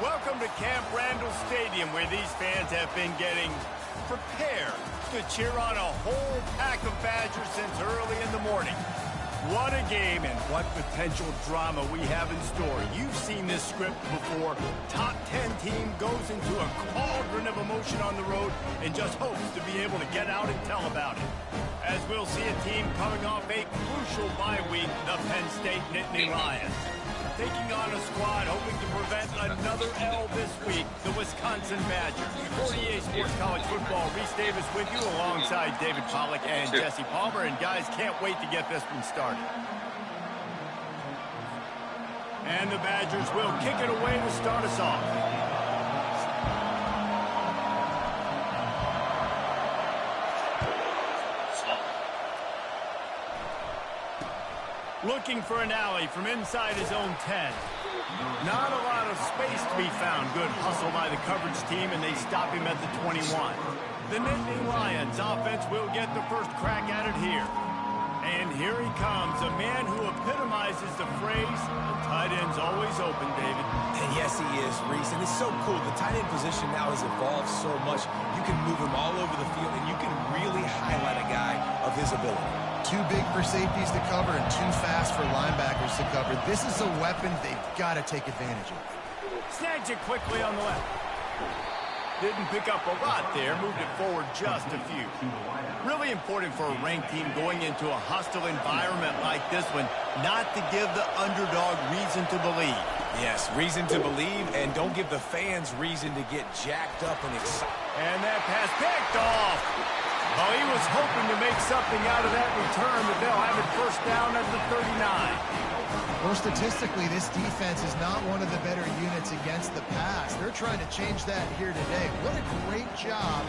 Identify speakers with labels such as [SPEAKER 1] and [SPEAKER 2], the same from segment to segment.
[SPEAKER 1] Welcome to Camp Randall Stadium, where these fans have been getting prepared to cheer on a whole pack of Badgers since early in the morning. What a game and what potential drama we have in store. You've seen this script before. Top 10 team goes into a cauldron of emotion on the road and just hopes to be able to get out and tell about it. As we'll see a team coming off a crucial bye week, the Penn State Nittany Lions. Taking on a squad hoping to prevent another L this week, the Wisconsin Badgers. For EA Sports College Football, Reese Davis with you alongside David Pollack and Jesse Palmer. And guys, can't wait to get this one started. And the Badgers will kick it away to start us off. Looking for an alley from inside his own 10. Not a lot of space to be found. Good hustle by the coverage team, and they stop him at the 21. The Nittany Lions offense will get the first crack at it here. And here he comes, a man who epitomizes the phrase, the tight end's always open, David.
[SPEAKER 2] And yes, he is, Reese. And it's so cool. The tight end position now has evolved so much. You can move him all over the field, and you can really highlight a guy of his ability.
[SPEAKER 3] Too big for safeties to cover and too fast for linebackers to cover. This is a weapon they've got to take advantage of.
[SPEAKER 1] Snags it quickly on the left. Didn't pick up a lot there, moved it forward just a few. Really important for a ranked team going into a hostile environment like this one, not to give the underdog reason to believe.
[SPEAKER 2] Yes, reason to believe, and don't give the fans reason to get jacked up and excited.
[SPEAKER 1] And that pass picked off. Well, he was hoping to make something out of that return, but they'll have it first down at the 39.
[SPEAKER 3] Well, statistically, this defense is not one of the better units against the pass. They're trying to change that here today. What a great job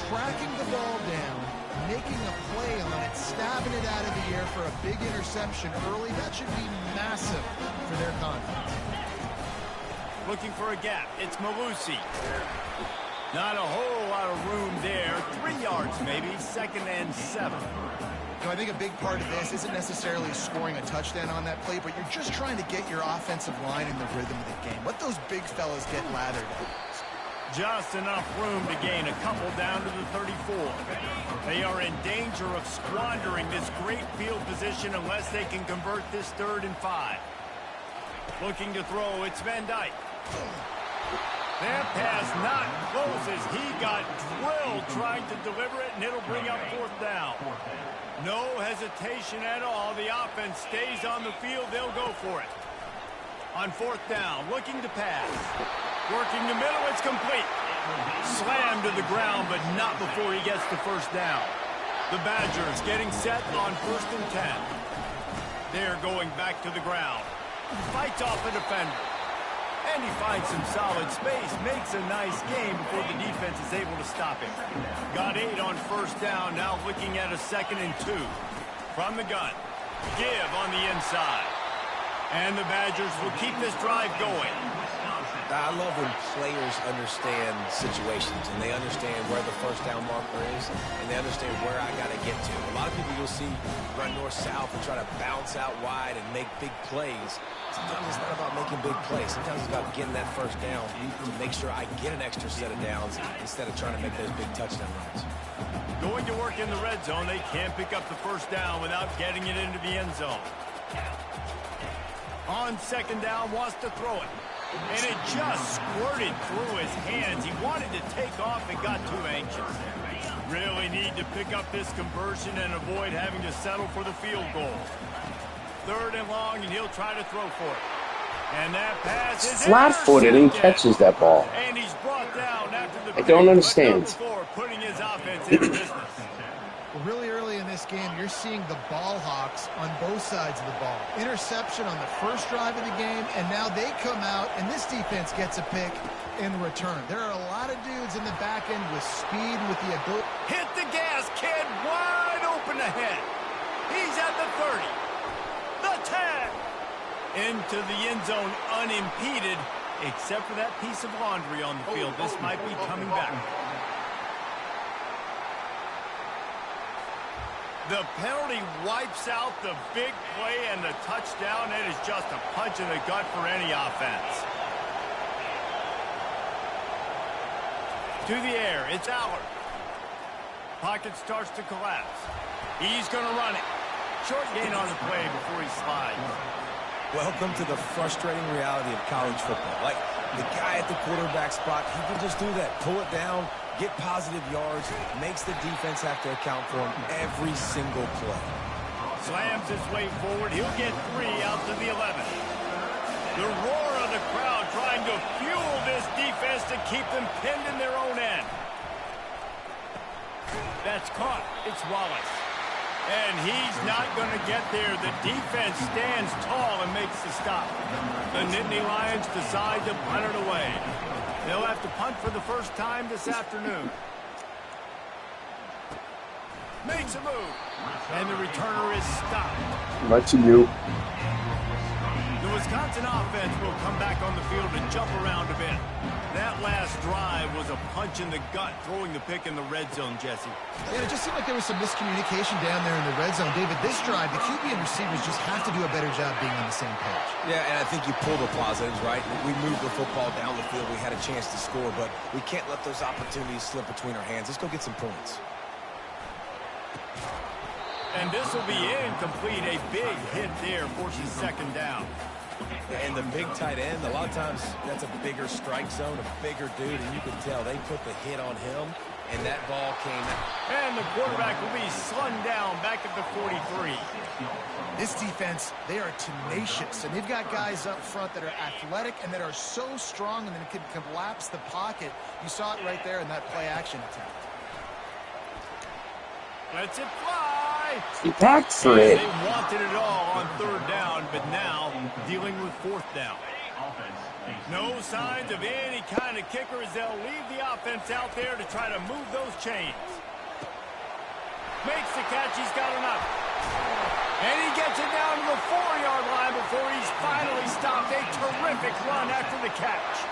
[SPEAKER 3] tracking the ball down, making a play on it, stabbing it out of the air for a big interception early. That should be massive for their confidence.
[SPEAKER 1] Looking for a gap. It's Malusi. Not a whole lot of room there. 3 yards maybe, 2nd and 7.
[SPEAKER 3] You know, I think a big part of this isn't necessarily scoring a touchdown on that play, but you're just trying to get your offensive line in the rhythm of the game. Let those big fellas get lathered.
[SPEAKER 1] Just enough room to gain a couple down to the 34. They are in danger of squandering this great field position unless they can convert this 3rd and 5. Looking to throw, it's Van Dyke. That pass not close as he got drilled trying to deliver it, and it'll bring up 4th down. No hesitation at all. The offense stays on the field. They'll go for it. On 4th down, looking to pass. Working the middle, it's complete. Slammed to the ground, but not before he gets the first down. The Badgers getting set on 1st and 10. They're going back to the ground. Fights off a defender. And he finds some solid space, makes a nice game before the defense is able to stop him. Got 8 on 1st down, now looking at a 2nd and 2. From the gun, give on the inside. And the Badgers will keep this drive going.
[SPEAKER 2] I love when players understand situations and they understand where the first down marker is and they understand where I got to get to. A lot of people you'll see run north-south and try to bounce out wide and make big plays. Sometimes it's not about making big plays. Sometimes it's about getting that first down to make sure I get an extra set of downs instead of trying to make those big touchdown runs.
[SPEAKER 1] Going to work in the red zone, they can't pick up the first down without getting it into the end zone. On 2nd down, wants to throw it. And it just squirted through his hands. He wanted to take off and got too anxious. Really need to pick up this conversion and avoid having to settle for the field goal. 3rd and long, and he'll try to throw for it. And that pass is
[SPEAKER 4] flat-footed and catches that ball.
[SPEAKER 1] And he's brought down after the
[SPEAKER 4] I don't understand.
[SPEAKER 1] Putting his offense in business.
[SPEAKER 3] Really early in this game, you're seeing the ball hawks on both sides of the ball. Interception on the first drive of the game, and now they come out, and this defense gets a pick in return. There are a lot of dudes in the back end with speed, with the ability.
[SPEAKER 1] Hit the gas, kid. Wide open ahead. He's at the 30. The 10. Into the end zone unimpeded, except for that piece of laundry on the field. This might be coming back. The penalty wipes out the big play and the touchdown. It is just a punch in the gut for any offense. To the air, it's Allard. Pocket starts to collapse. He's going to run it. Short gain on the play before he slides.
[SPEAKER 2] Welcome to the frustrating reality of college football. Like, the guy at the quarterback spot, he can just do that. Pull it down, get positive yards, makes the defense have to account for him every single play.
[SPEAKER 1] Slams his way forward. He'll get 3 out to the 11. The roar of the crowd trying to fuel this defense to keep them pinned in their own end. That's caught. It's Wallace. And he's not going to get there. The defense stands tall and makes the stop. The Nittany Lions decide to punt it away. They'll have to punt for the first time this afternoon. Makes a move. And the returner is stopped.
[SPEAKER 4] Much to you.
[SPEAKER 1] The Wisconsin offense will come back on the field and jump around a bit. That last drive was a punch in the gut, throwing the pick in the red zone, Jesse.
[SPEAKER 3] Yeah, it just seemed like there was some miscommunication down there in the red zone. David, this drive, the QB and receivers just have to do a better job being on the same page.
[SPEAKER 2] Yeah, and I think you pull the positives, right? We moved the football down the field. We had a chance to score, but we can't let those opportunities slip between our hands. Let's go get some points.
[SPEAKER 1] And this will be incomplete. A big hit there forces second down.
[SPEAKER 2] And the big tight end, a lot of times that's a bigger strike zone, a bigger dude, and you can tell they put the hit on him, and that ball came out.
[SPEAKER 1] And the quarterback will be slung down back at the 43.
[SPEAKER 3] This defense, they are tenacious, and they've got guys up front that are athletic and that are so strong and that can collapse the pocket. You saw it right there in that play-action attempt.
[SPEAKER 1] Lets it fly.
[SPEAKER 4] He packed for it.
[SPEAKER 1] They wanted it all on third down, but now dealing with fourth down. No signs of any kind of kicker as they'll leave the offense out there to try to move those chains. Makes the catch. He's got enough. And he gets it down to the 4-yard line before he's finally stopped. A terrific run after the catch.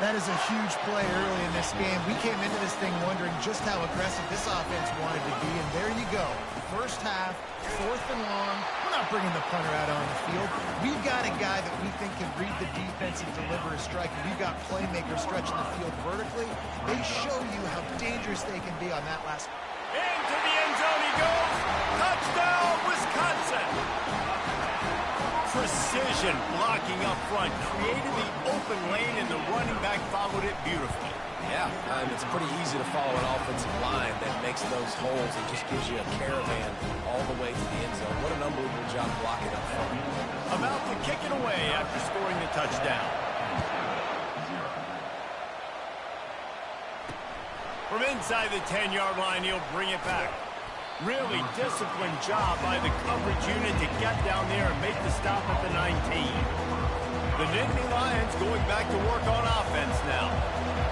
[SPEAKER 3] That is a huge play early in this game. We came into this thing wondering just how aggressive this offense wanted to be, and there you go. First half, 4th and long. We're not bringing the punter out on the field. We've got a guy that we think can read the defense and deliver a strike, and we've got playmakers stretching the field vertically. They show you how dangerous they can be on that last.
[SPEAKER 1] Into the end zone he goes. Touchdown, Wisconsin. Precision blocking up front, created the open lane, and the running back followed it beautifully.
[SPEAKER 2] Yeah, it's pretty easy to follow an offensive line that makes those holes and just gives you a caravan all the way to the end zone. What an unbelievable job blocking up front.
[SPEAKER 1] About to kick it away after scoring the touchdown. From inside the 10-yard line, he'll bring it back. Really disciplined job by the coverage unit to get down there and make the stop at the 19. The Nittany Lions going back to work on offense now.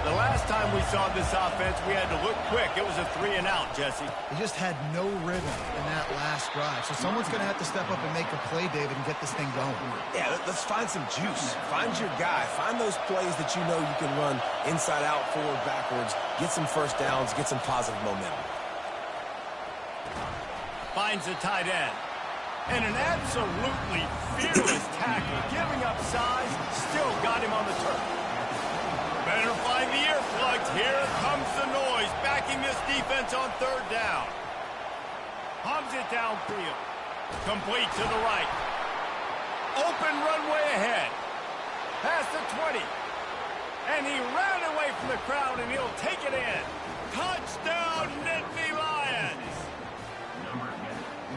[SPEAKER 1] The last time we saw this offense, we had to look quick. It was a 3-and-out, Jesse.
[SPEAKER 3] They just had no rhythm in that last drive. So someone's going to have to step up and make a play, David, and get this thing going.
[SPEAKER 2] Yeah, let's find some juice. Find your guy. Find those plays that you know you can run inside out, forward, backwards. Get some first downs. Get some positive momentum.
[SPEAKER 1] Finds the tight end. And an absolutely fearless tackle. Giving up size, still got him on the turf. Better find the earplugs. Here comes the noise, backing this defense on third down. Hums it downfield. Complete to the right. Open runway ahead. Past the 20. And he ran away from the crowd, and he'll take it in. Touchdown, Nittany Lions!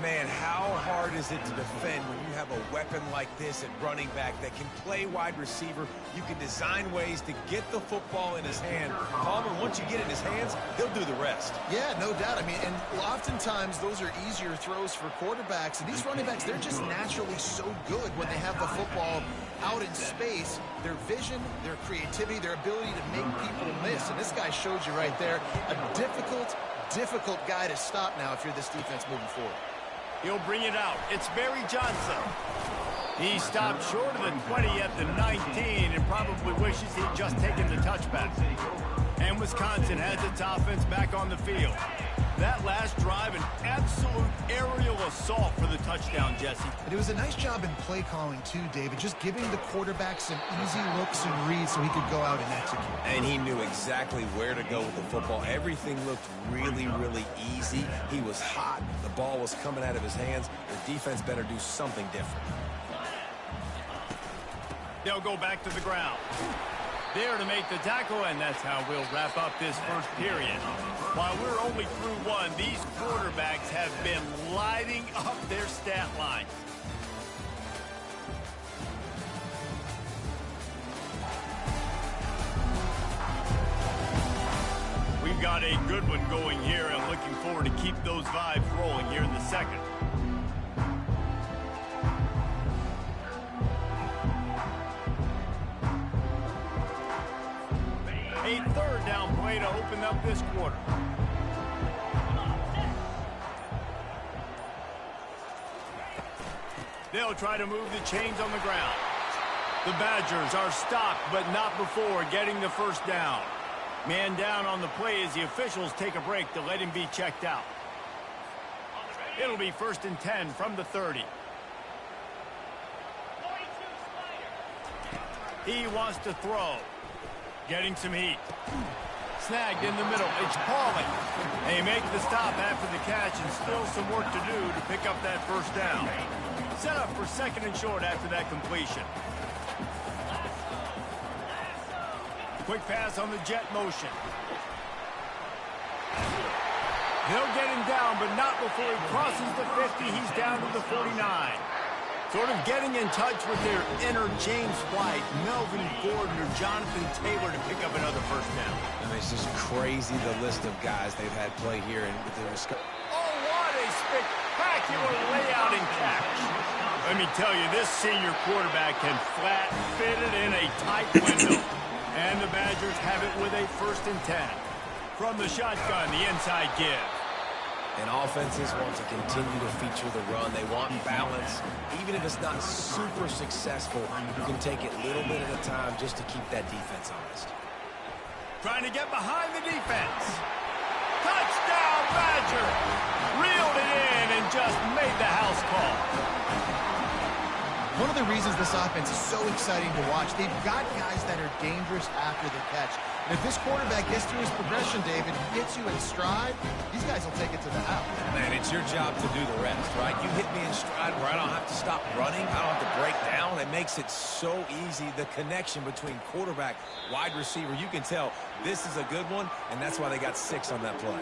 [SPEAKER 2] Man, how hard is it to defend when you have a weapon like this at running back that can play wide receiver? You can design ways to get the football in his hand. Palmer, once you get it in his hands, he'll do the rest.
[SPEAKER 3] Yeah, no doubt. I mean, and oftentimes those are easier throws for quarterbacks. And these running backs, they're just naturally so good when they have the football out in space. Their vision, their creativity, their ability to make people miss. And this guy showed you right there, a difficult guy to stop now if you're this defense moving forward.
[SPEAKER 1] He'll bring it out. It's Barry Johnson. He stopped short of the 20 at the 19 and probably wishes he'd just taken the touchback. And Wisconsin has its offense back on the field. That last drive, an absolute aerial assault for the touchdown, Jesse.
[SPEAKER 3] But it was a nice job in play calling too, David, just giving the quarterback some easy looks and reads so he could go out and execute.
[SPEAKER 2] And he knew exactly where to go with the football. Everything looked really, really easy. He was hot. The ball was coming out of his hands. The defense better do something different.
[SPEAKER 1] They'll go back to the ground. There to make the tackle, and that's how we'll wrap up this first period. While we're only through one, these quarterbacks have been lighting up their stat line. We've got a good one going here, and looking forward to keep those vibes rolling here in the second. A third down play to open up this quarter. They'll try to move the chains on the ground. The Badgers are stopped, but not before getting the first down. Man down on the play as the officials take a break to let him be checked out. It'll be 1st and 10 from the 30. He wants to throw. Getting some heat. Snagged in the middle. It's Pauling. They make the stop after the catch and still some work to do to pick up that first down. Set up for 2nd and short after that completion. Quick pass on the jet motion. They'll get him down, but not before he crosses the 50. He's down to the 49. Sort of getting in touch with their inner James White, Melvin Gordon, or Jonathan Taylor to pick up another first down.
[SPEAKER 2] I mean, it's just crazy the list of guys they've had play here. And
[SPEAKER 1] oh, what a spectacular layout and catch. Let me tell you, this senior quarterback can flat fit it in a tight window. And the Badgers have it with a 1st and 10. From the shotgun, the inside give.
[SPEAKER 2] And offenses want to continue to feature the run. They want balance. Even if it's not super successful, you can take it little bit at a time just to keep that defense honest.
[SPEAKER 1] Trying to get behind the defense. Touchdown, Badger! Reeled it in and just made the house call.
[SPEAKER 3] One of the reasons this offense is so exciting to watch, they've got guys that are dangerous after the catch. And if this quarterback gets through his progression, David, gets you in stride, these guys will take it to the house.
[SPEAKER 2] Man, it's your job to do the rest, right? You hit me in stride where I don't have to stop running. I don't have to break down. It makes it so easy. The connection between quarterback, wide receiver, you can tell this is a good one, and that's why they got 6 on that play.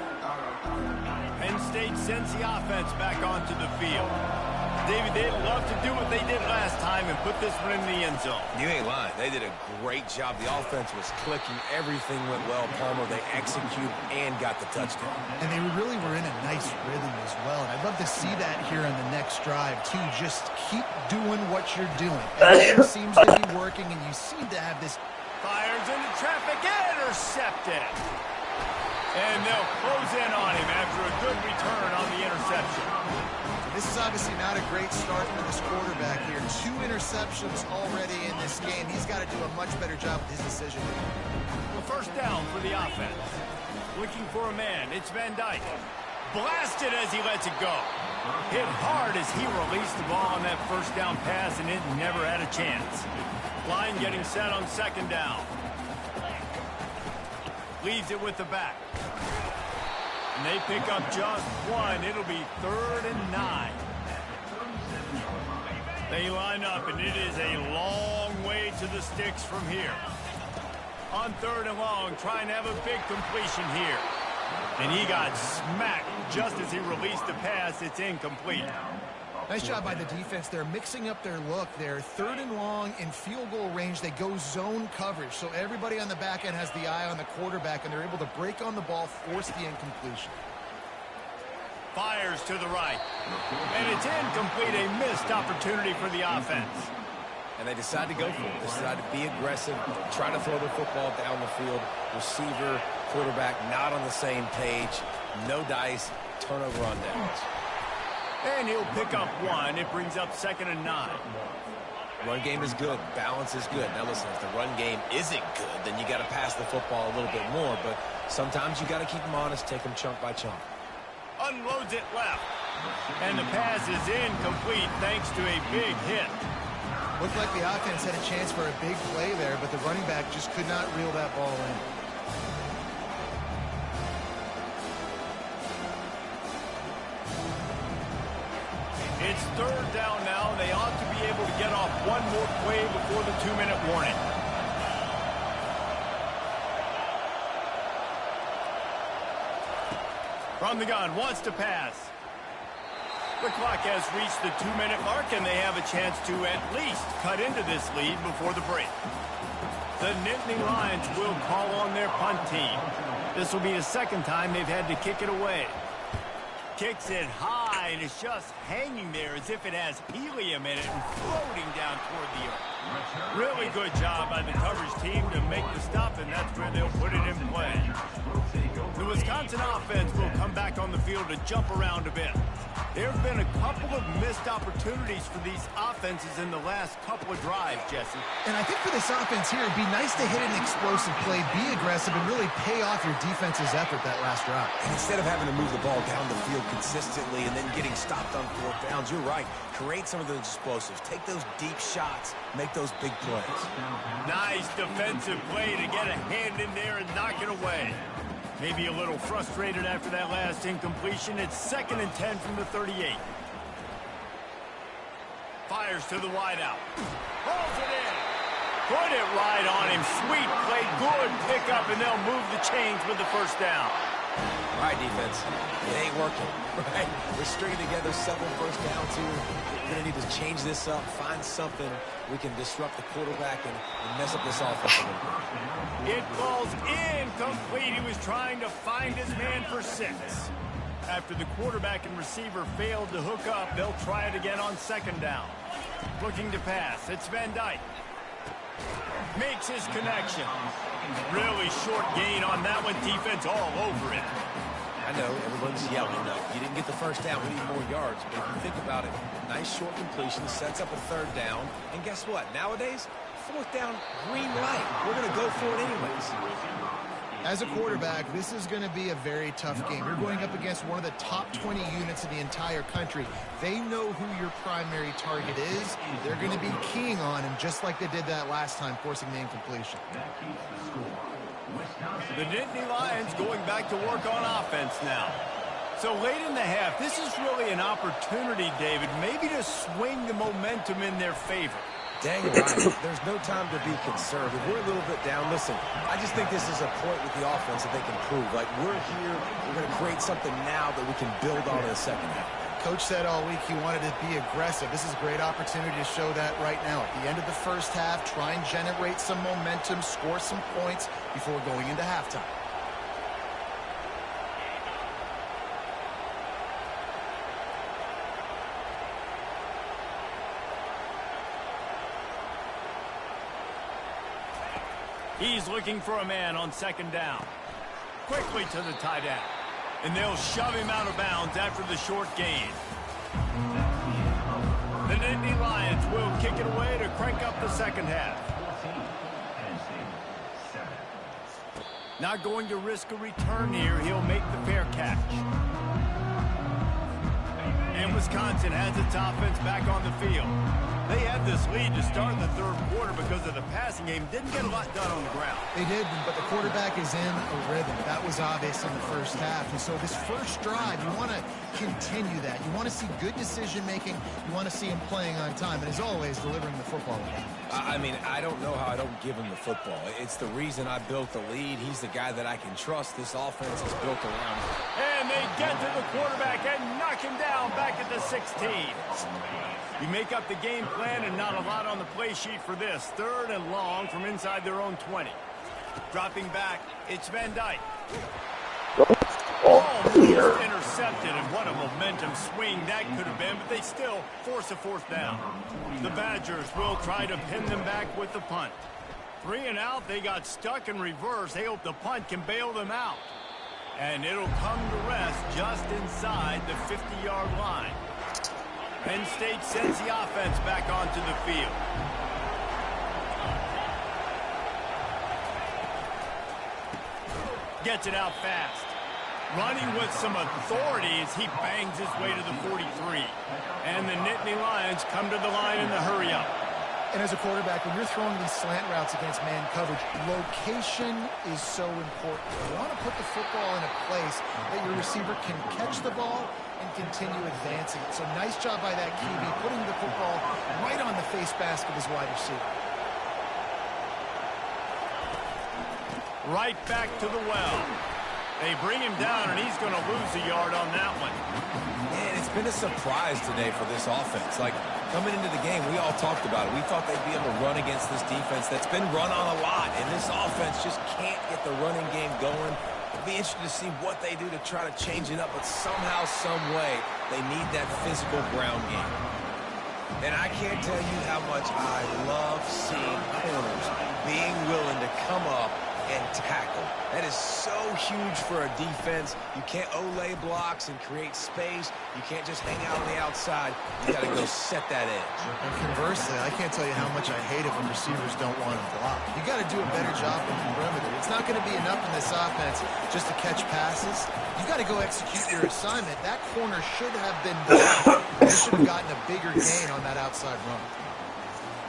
[SPEAKER 1] Penn State sends the offense back onto the field. David, they'd love to do what they did last time and put this one in the end zone.
[SPEAKER 2] You ain't lying. They did a great job. The offense was clicking. Everything went well. Palmer, they executed and got the touchdown.
[SPEAKER 3] And they really were in a nice rhythm as well. And I'd love to see that here on the next drive, too. Just keep doing what you're doing. Everything seems to be working, and you seem to have this.
[SPEAKER 1] Fires into traffic, intercepted. And they'll close in on him after a good return on the interception.
[SPEAKER 3] This is obviously not a great start for this quarterback here. 2 interceptions already in this game. He's got to do a much better job with his decision.
[SPEAKER 1] The first down for the offense. Looking for a man. It's Van Dyke. Blasted as he lets it go. Hit hard as he released the ball on that first down pass, and it never had a chance. Line getting set on 2nd down. Leaves it with the back. And they pick up just 1. It'll be 3rd and 9. They line up, and it is a long way to the sticks from here. On 3rd and long, trying to have a big completion here. And he got smacked just as he released the pass. It's incomplete.
[SPEAKER 3] Nice job by the defense. They're mixing up their look. They're 3rd and long in field goal range. They go zone coverage. So everybody on the back end has the eye on the quarterback, and they're able to break on the ball, force the incompletion.
[SPEAKER 1] Fires to the right. And it's incomplete. A missed opportunity for the offense.
[SPEAKER 2] And they decide to go for it. They decide to be aggressive, try to throw the football down the field. Receiver, quarterback, not on the same page. No dice, turnover on downs.
[SPEAKER 1] And he'll pick up 1. It brings up 2nd and 9.
[SPEAKER 2] Run game is good. Balance is good. Now, listen, if the run game isn't good, then you got to pass the football a little bit more. But sometimes you got to keep them honest, take them chunk by chunk.
[SPEAKER 1] unloads it left. And the pass is incomplete thanks to a big hit.
[SPEAKER 3] Looked like the offense had a chance for a big play there, but the running back just could not reel that ball in.
[SPEAKER 1] It's third down now, and they ought to be able to get off one more play before the 2-minute warning. From the gun, wants to pass. The clock has reached the 2-minute mark, and they have a chance to at least cut into this lead before the break. The Nittany Lions will call on their punt team. This will be the second time they've had to kick it away. Kicks it high, and it's just hanging there as if it has helium in it and floating down toward the earth. Really good job by the coverage team to make the stop, and that's where they'll put it in play. The Wisconsin offense will come back on the field to jump around a bit. There have been a couple of missed opportunities for these offenses in the last couple of drives, Jesse.
[SPEAKER 3] And I think for this offense here, it'd be nice to hit an explosive play, be aggressive, and really pay off your defense's effort that last drive.
[SPEAKER 2] And instead of having to move the ball down the field consistently and then getting stopped on 4th downs, you're right. Create some of those explosives. Take those deep shots. Make those big plays.
[SPEAKER 1] Nice defensive play to get a hand in there and knock it away. Maybe a little frustrated after that last incompletion. It's 2nd and 10 from the 38. Fires to the wideout. Pulls it in. Put it right on him. Sweet play. Good pickup, and they'll move the chains with the first down.
[SPEAKER 2] All right, defense. It ain't working, right? We're stringing together several first downs here. We're going to need to change this up, find something we can disrupt the quarterback and mess up this offense a little bit.
[SPEAKER 1] It falls incomplete. He was trying to find his man for 6. After the quarterback and receiver failed to hook up, they'll try it again on 2nd down. Looking to pass. It's Van Dyke. Makes his connection. Really short gain on that one. Defense all over it.
[SPEAKER 2] I know, everyone's yelling. No, you didn't get the first down. We need more yards. But if you think about it, nice short completion, sets up a 3rd down. And guess what? Nowadays, 4th down, green light. We're going to go for it anyways.
[SPEAKER 3] As a quarterback, this is going to be a very tough game. You're going up against one of the top 20 units in the entire country. They know who your primary target is. They're going to be keying on him, just like they did that last time, forcing the incompletion.
[SPEAKER 1] The Nittany Lions going back to work on offense now. So late in the half, this is really an opportunity, David, maybe to swing the momentum in their favor.
[SPEAKER 2] Dang right. There's no time to be concerned. If we're a little bit down, listen, I just think this is a point with the offense that they can prove. Like, we're here, we're going to create something now that we can build on in the second half.
[SPEAKER 3] Coach said all week he wanted to be aggressive. This is a great opportunity to show that right now. At the end of the first half, try and generate some momentum, score some points before going into halftime.
[SPEAKER 1] He's looking for a man on 2nd down. Quickly to the tight end. And they'll shove him out of bounds after the short gain. The Nittany Lions will kick it away to crank up the second half. Not going to risk a return here. He'll make the fair catch. And Wisconsin has its offense back on the field. They had this lead to start the 3rd quarter because of the passing game. Didn't get a lot done on the ground.
[SPEAKER 3] They did, but the quarterback is in a rhythm. That was obvious in the first half. And so this first drive, you want to continue that. You want to see good decision-making. You want to see him playing on time. And as always, delivering the football with that.
[SPEAKER 2] I mean, I don't know how I don't give him the football. It's the reason I built the lead. He's the guy that I can trust. This offense is built around him.
[SPEAKER 1] And they get to the quarterback and knock him down back at the 16. You make up the game plan and not a lot on the play sheet for this. 3rd and long from inside their own 20. Dropping back, it's Van Dyke. Almost intercepted, and what a momentum swing that could have been, but they still force a 4th down. The Badgers will try to pin them back with the punt. 3 and out, they got stuck in reverse. They hope the punt can bail them out. And it'll come to rest just inside the 50-yard line. Penn State sends the offense back onto the field. Gets it out fast. Running with some authority as he bangs his way to the 43. And the Nittany Lions come to the line in the hurry-up.
[SPEAKER 3] And as a quarterback, when you're throwing these slant routes against man coverage, location is so important. You want to put the football in a place that your receiver can catch the ball and continue advancing it. So nice job by that QB, putting the football right on the face mask of his wide receiver.
[SPEAKER 1] Right back to the well. They bring him down, and he's going to lose a yard on that one.
[SPEAKER 2] And it's been a surprise today for this offense. Like, coming into the game, we all talked about it. We thought they'd be able to run against this defense that's been run on a lot, and this offense just can't get the running game going. It'll be interesting to see what they do to try to change it up, but somehow, some way, they need that physical ground game. And I can't tell you how much I love seeing corners being willing to come up and tackle. That is so huge for a defense. You can't olay blocks and create space. You can't just hang out on the outside. You got to go set that edge.
[SPEAKER 3] And conversely, I can't tell you how much I hate it when receivers don't want to block. You got to do a better job in the perimeter. It's not going to be enough in this offense just to catch passes. You got to go execute your assignment. That corner should have been down. They should have gotten a bigger gain on that outside run.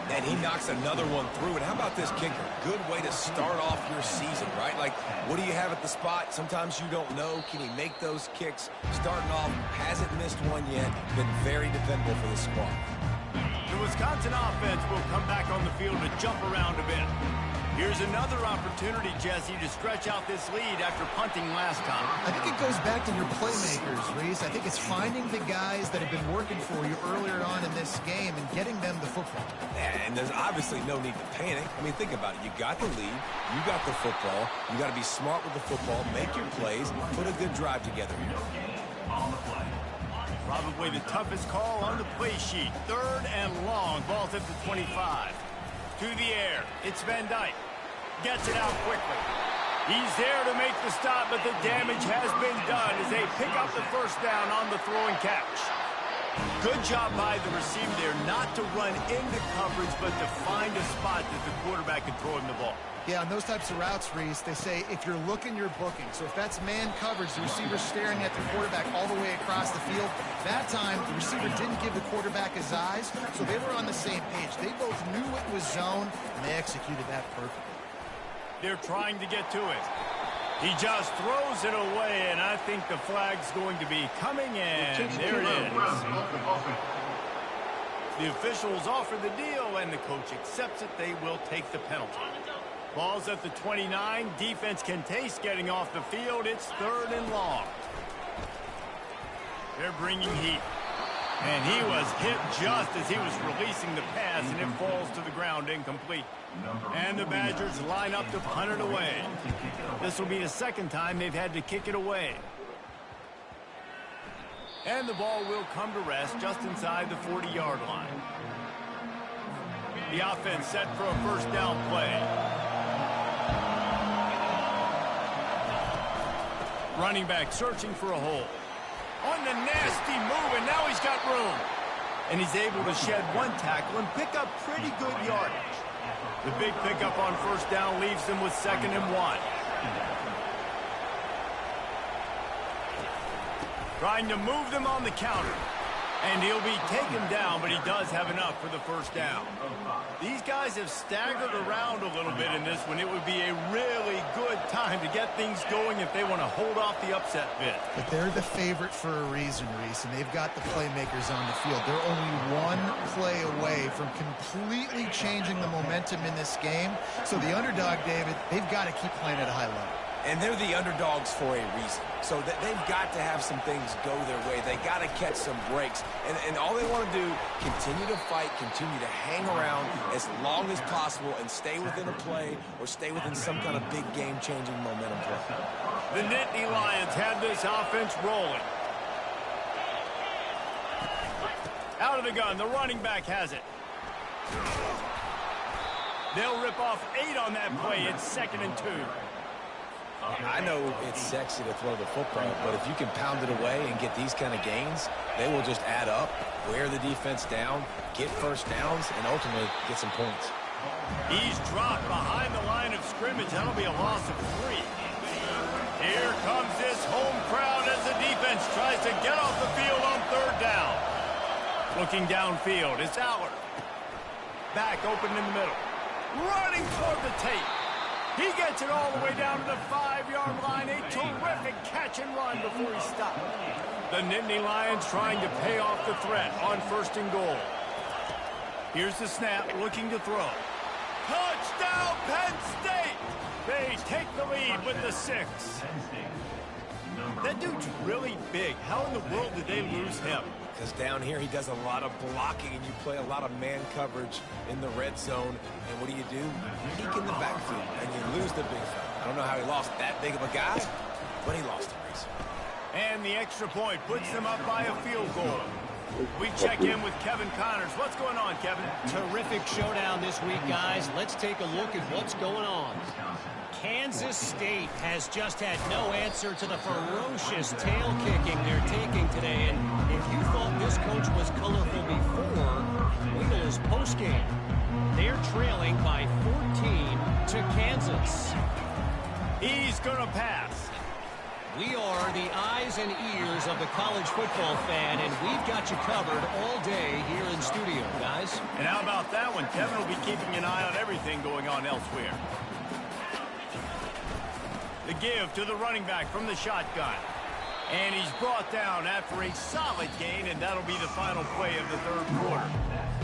[SPEAKER 2] And he knocks another one through. And how about this kicker? Good way to start off your season, right? Like, what do you have at the spot? Sometimes you don't know. Can he make those kicks? Starting off, hasn't missed one yet. Been very dependable for the squad.
[SPEAKER 1] The Wisconsin offense will come back on the field to jump around a bit. Here's another opportunity, Jesse, to stretch out this lead after punting last time.
[SPEAKER 3] I think it goes back to your playmakers, Reese. I think it's finding the guys that have been working for you earlier on in this game and getting them the football.
[SPEAKER 2] And there's obviously no need to panic. I mean, think about it. You got the lead. You got the football. You got to be smart with the football. Make your plays. Put a good drive together here.
[SPEAKER 1] Probably the toughest call on the play sheet. 3rd and long. Ball's at the 25. To the air. It's Van Dyke. Gets it out quickly. He's there to make the stop, but the damage has been done as they pick up the first down on the throwing catch. Good job by the receiver there not to run into coverage, but to find a spot that the quarterback can throw him the ball.
[SPEAKER 3] Yeah, on those types of routes, Reese, they say if you're looking, you're booking. So if that's man coverage, the receiver's staring at the quarterback all the way across the field. That time, the receiver didn't give the quarterback his eyes, so they were on the same page. They both knew it was zone, and they executed that perfectly.
[SPEAKER 1] They're trying to get to it. He just throws it away, and I think the flag's going to be coming in. There it is. The officials offer the deal, and the coach accepts it. They will take the penalty. Ball's at the 29. Defense can taste getting off the field. It's 3rd and long. They're bringing heat. And he was hit just as he was releasing the pass, and it falls to the ground incomplete. And the Badgers line up to punt it away. This will be the second time they've had to kick it away. And the ball will come to rest just inside the 40-yard line. The offense set for a first down play. Running back searching for a hole. On the nasty move, and now he's got room. And he's able to shed one tackle and pick up pretty good yardage. The big pickup on first down leaves them with 2nd and 1. Trying to move them on the counter. And he'll be taken down, but he does have enough for the first down. These guys have staggered around a little bit in this one. It would be a really good time to get things going if they want to hold off the upset bid.
[SPEAKER 3] But they're the favorite for a reason, Reese, and they've got the playmakers on the field. They're only one play away from completely changing the momentum in this game. So the underdog, David, they've got to keep playing at a high level.
[SPEAKER 2] And they're the underdogs for a reason. So that they've got to have some things go their way. They got to catch some breaks. And all they want to do, continue to fight, continue to hang around as long as possible and stay within a play or stay within some kind of big game-changing momentum play.
[SPEAKER 1] The Nittany Lions have this offense rolling. Out of the gun, the running back has it. They'll rip off 8 on that play. It's 2nd and 2.
[SPEAKER 2] I know it's sexy to throw the football, but if you can pound it away and get these kind of gains, they will just add up, wear the defense down, get first downs, and ultimately get some points.
[SPEAKER 1] He's dropped behind the line of scrimmage. That'll be a loss of 3. Here comes this home crowd as the defense tries to get off the field on third down. Looking downfield, it's Allard. Back open in the middle. Running toward the tape. He gets it all the way down to the 5-yard line. A terrific catch and run before he stopped. The Nittany Lions trying to pay off the threat on 1st and goal. Here's the snap, looking to throw. Touchdown, Penn State! They take the lead with the 6. That dude's really big. How in the world did they lose him?
[SPEAKER 2] Because down here he does a lot of blocking, and you play a lot of man coverage in the red zone. And what do? You peek in the backfield, and you lose the big fella. I don't know how he lost that big of a guy, but he lost a race.
[SPEAKER 1] And the extra point puts them up by a field goal. We check in with Kevin Connors. What's going on, Kevin?
[SPEAKER 5] Terrific showdown this week, guys. Let's take a look at what's going on. Kansas State has just had no answer to the ferocious tail kicking they're taking today. And if you thought this coach was colorful before, wait till his postgame. They're trailing by 14 to Kansas.
[SPEAKER 1] He's going to pass.
[SPEAKER 5] We are the eyes and ears of the college football fan, and we've got you covered all day here in studio, guys.
[SPEAKER 1] And how about that one? Kevin will be keeping an eye on everything going on elsewhere. The give to the running back from the shotgun. And he's brought down after a solid gain, and that'll be the final play of the 3rd quarter.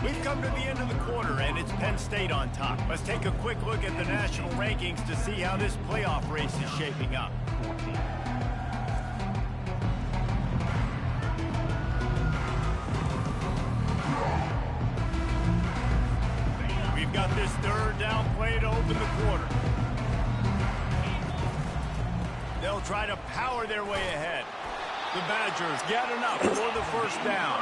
[SPEAKER 1] We've come to the end of the quarter, and it's Penn State on top. Let's take a quick look at the national rankings to see how this playoff race is shaping up. We've got this 3rd down play to open the quarter. They'll try to power their way ahead. The Badgers get enough for the 1st down.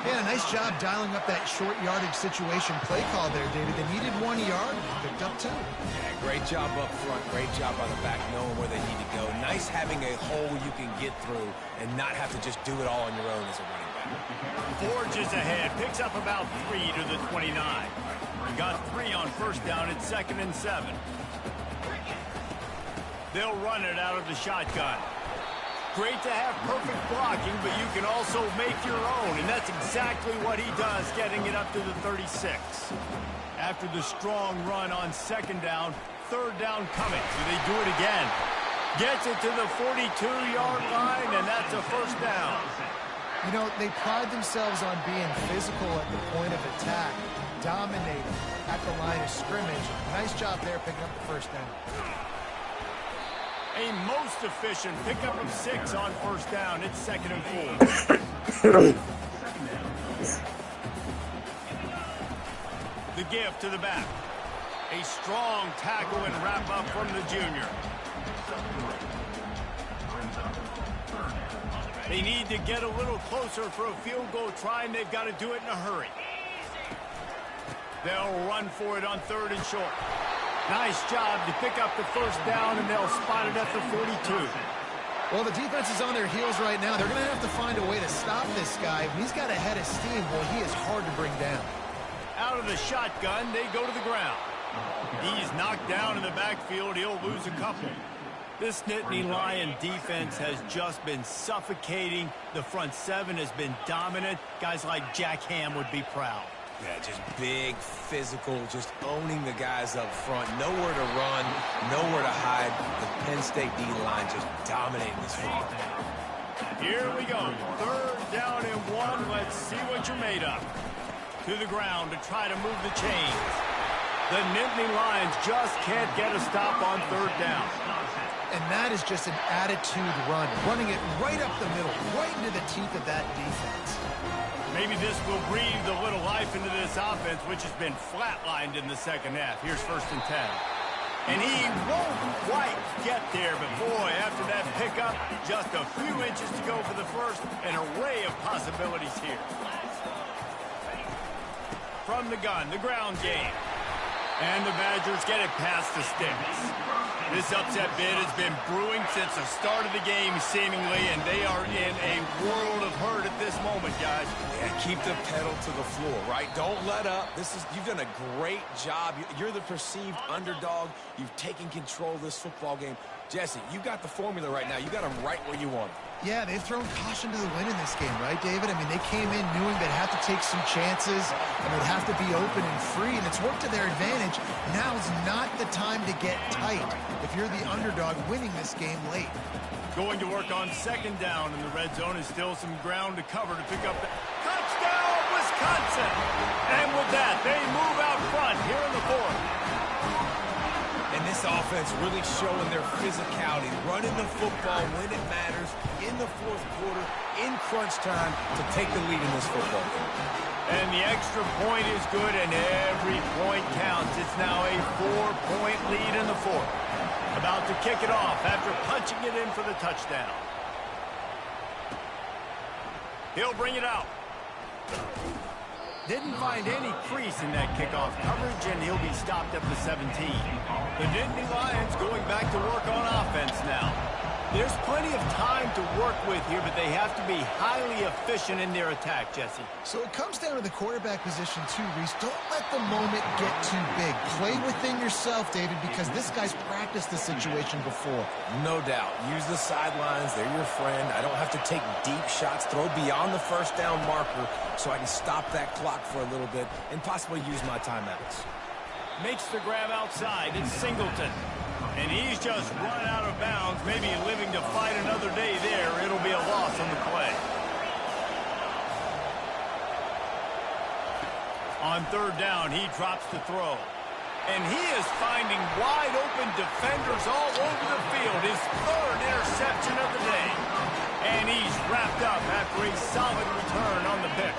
[SPEAKER 3] Yeah, nice job dialing up that short yardage situation play call there, David. They needed 1 yard, picked up 2.
[SPEAKER 2] Yeah, great job up front. Great job on the back, knowing where they need to go. Nice having a hole you can get through and not have to just do it all on your own as a running back.
[SPEAKER 1] Forges ahead, picks up about 3 to the 29. Got 3 on 1st down at 2nd and 7. They'll run it out of the shotgun. Great to have perfect blocking, but you can also make your own, and that's exactly what he does, getting it up to the 36. After the strong run on 2nd down, 3rd down coming. Do they do it again? Gets it to the 42-yard line, and that's a 1st down.
[SPEAKER 3] You know, they pride themselves on being physical at the point of attack, dominating at the line of scrimmage. Nice job there picking up the 1st down.
[SPEAKER 1] A most efficient pickup of 6 on 1st down. It's 2nd and 4. The give to the back. A strong tackle and wrap up from the junior. They need to get a little closer for a field goal try, and they've got to do it in a hurry. They'll run for it on 3rd and short. Nice job to pick up the 1st down, and they'll spot it at the 42.
[SPEAKER 3] Well, the defense is on their heels right now. They're going to have to find a way to stop this guy. He's got a head of steam. Boy, he is hard to bring down.
[SPEAKER 1] Out of the shotgun, they go to the ground. He's knocked down in the backfield. He'll lose a couple. This Nittany Lion defense has just been suffocating. The front 7 has been dominant. Guys like Jack Ham would be proud.
[SPEAKER 2] Yeah, just big, physical, just owning the guys up front. Nowhere to run, nowhere to hide. The Penn State D-line just dominating this football.
[SPEAKER 1] Here we go. 3rd down and 1. Let's see what you're made of. To the ground to try to move the chains. The Nittany Lions just can't get a stop on 3rd down.
[SPEAKER 3] And that is just an attitude run, running it right up the middle, right into the teeth of that defense.
[SPEAKER 1] Maybe this will breathe a little life into this offense, which has been flatlined in the 2nd half. Here's 1st and 10. And he won't quite get there, but boy, after that pickup, just a few inches to go for the 1st. An array of possibilities here. From the gun, the ground game. And the Badgers get it past the sticks. This upset bid has been brewing since the start of the game, seemingly, and they are in a world of hurt at this moment, guys.
[SPEAKER 2] Yeah, keep the pedal to the floor, right? Don't let up. You've done a great job. You're the perceived underdog. You've taken control of this football game. Jesse, you got the formula right now. You got them right where you want them.
[SPEAKER 3] Yeah, they've thrown caution to the wind in this game, right, David? I mean, they came in knowing they'd have to take some chances, and they'd have to be open and free, and it's worked to their advantage. Now's not the time to get tight if you're the underdog winning this game late.
[SPEAKER 1] Going to work on second down in the red zone is still some ground to cover to pick up the touchdown, Wisconsin! And with that, they move out front here in the fourth.
[SPEAKER 2] And this offense really showing their physicality, running the football when it matters, in the fourth quarter, in crunch time, to take the lead in this football game.
[SPEAKER 1] And the extra point is good, and every point counts. It's now a 4-point lead in the fourth. About to kick it off after punching it in for the touchdown. He'll bring it out. Didn't find any crease in that kickoff coverage, and he'll be stopped at the 17. The Nittany Lions going back to work on offense now. There's plenty of time to work with here, but they have to be highly efficient in their attack, Jesse.
[SPEAKER 3] So it comes down to the quarterback position too, Reese. Don't let the moment get too big. Play within yourself, David, because this guy's practiced this situation before.
[SPEAKER 2] No doubt. Use the sidelines. They're your friend. I don't have to take deep shots, throw beyond the first down marker so I can stop that clock for a little bit and possibly use my timeouts.
[SPEAKER 1] Makes the grab outside. It's Singleton. And he's just run out of bounds, maybe living to fight another day there. It'll be a loss on the play. On third down, he drops the throw. And he is finding wide open defenders all over the field. His third interception of the day. And he's wrapped up after a solid return on the pick.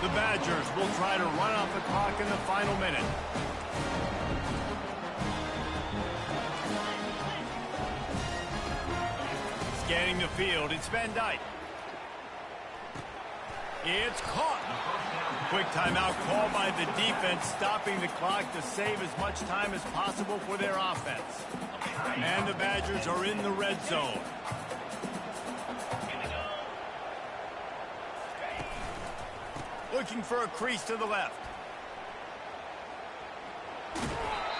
[SPEAKER 1] The Badgers will try to run off the clock in the final minute. Scanning the field, it's Van Dyke. It's caught. Quick timeout call by the defense, stopping the clock to save as much time as possible for their offense. And the Badgers are in the red zone. Looking for a crease to the left.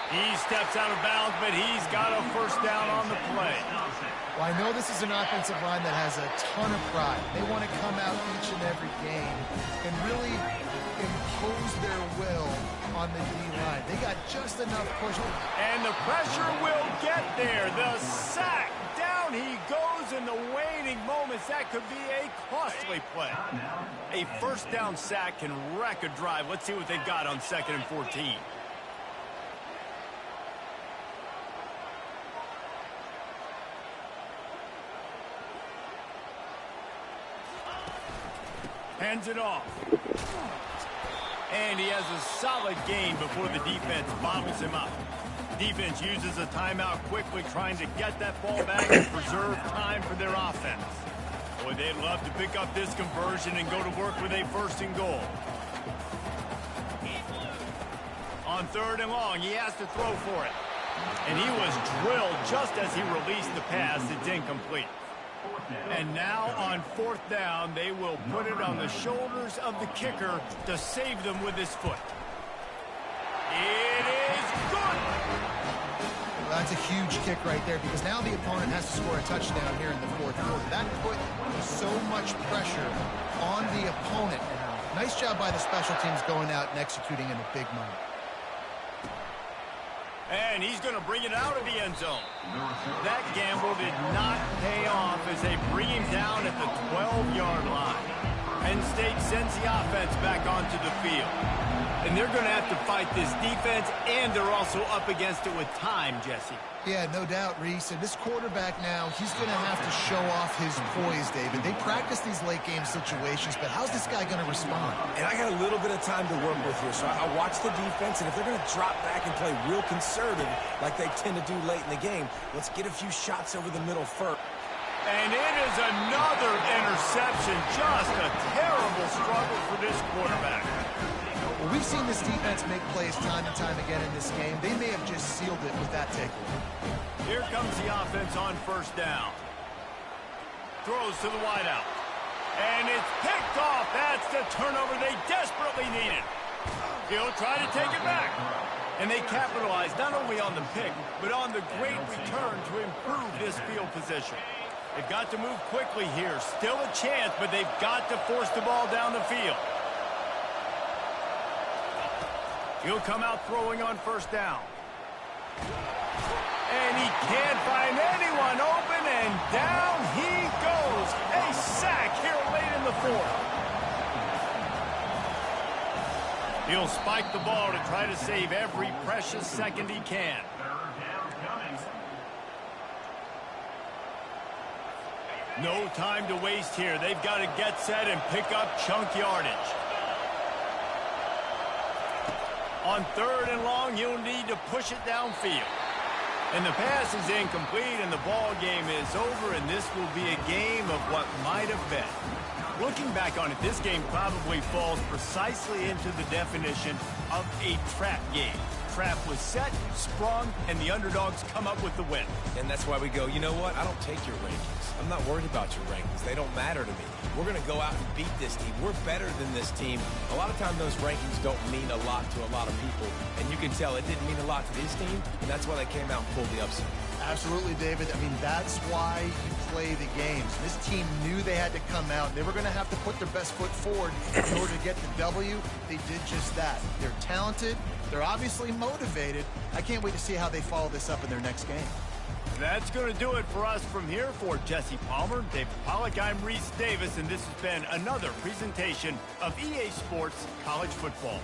[SPEAKER 1] He steps out of bounds, but he's got a first down on the play.
[SPEAKER 3] Well, I know this is an offensive line that has a ton of pride. They want to come out each and every game and really impose their will on the D-line. They got just enough push.
[SPEAKER 1] And the pressure will get there. The sack. Down he goes in the waning moments. That could be a costly play. A first down sack can wreck a drive. Let's see what they've got on 2nd and 14. Hands it off. And he has a solid gain before the defense bottles him up. Defense uses a timeout quickly, trying to get that ball back and preserve time for their offense. Boy, they'd love to pick up this conversion and go to work with a 1st and goal. On 3rd and long, he has to throw for it. And he was drilled just as he released the pass. It's incomplete. And now on 4th down, they will put it on the shoulders of the kicker to save them with his foot. It is good.
[SPEAKER 3] Well, that's a huge kick right there because now the opponent has to score a touchdown here in the 4th quarter. That put so much pressure on the opponent now. Nice job by the special teams going out and executing in a big moment.
[SPEAKER 1] And he's going to bring it out of the end zone. That gamble did not pay off as they bring him down at the 12-yard line. Penn State sends the offense back onto the field. And they're going to have to fight this defense, and they're also up against it with time, Jesse.
[SPEAKER 3] Yeah, no doubt, Reese. And this quarterback now, he's going to have to show off his poise, David. They practice these late-game situations, but how's this guy going to respond?
[SPEAKER 2] And I got a little bit of time to work with here, so I watch the defense, and if they're going to drop back and play real conservative like they tend to do late in the game, let's get a few shots over the middle first.
[SPEAKER 1] And it is another interception. Just a terrible struggle for this quarterback.
[SPEAKER 3] Well, we've seen this defense make plays time and time again in this game. They may have just sealed it with that takeaway.
[SPEAKER 1] Here comes the offense on 1st down. Throws to the wideout. And it's picked off. That's the turnover they desperately needed. He'll try to take it back. And they capitalized not only on the pick, but on the great return to improve this field position. They've got to move quickly here. Still a chance, but they've got to force the ball down the field. He'll come out throwing on first down. And he can't find anyone open, and down he goes. A sack here late in the fourth. He'll spike the ball to try to save every precious second he can. No time to waste here. They've got to get set and pick up chunk yardage. On 3rd and long, you'll need to push it downfield. And the pass is incomplete, and the ball game is over, and this will be a game of what might have been. Looking back on it, this game probably falls precisely into the definition of a trap game. Trap was set, sprung, and the underdogs come up with the win.
[SPEAKER 2] And that's why we go, you know what? I don't take your rankings. I'm not worried about your rankings. They don't matter to me. We're going to go out and beat this team. We're better than this team. A lot of times those rankings don't mean a lot to a lot of people. And you can tell it didn't mean a lot to this team, and that's why they came out and pulled the upset.
[SPEAKER 3] Absolutely, David. I mean, that's why you play the games. This team knew they had to come out. They were going to have to put their best foot forward in order to get the W. They did just that. They're talented. They're obviously motivated. I can't wait to see how they follow this up in their next game.
[SPEAKER 1] That's going to do it for us from here. For Jesse Palmer, David Pollack, I'm Reese Davis, and this has been another presentation of EA Sports College Football.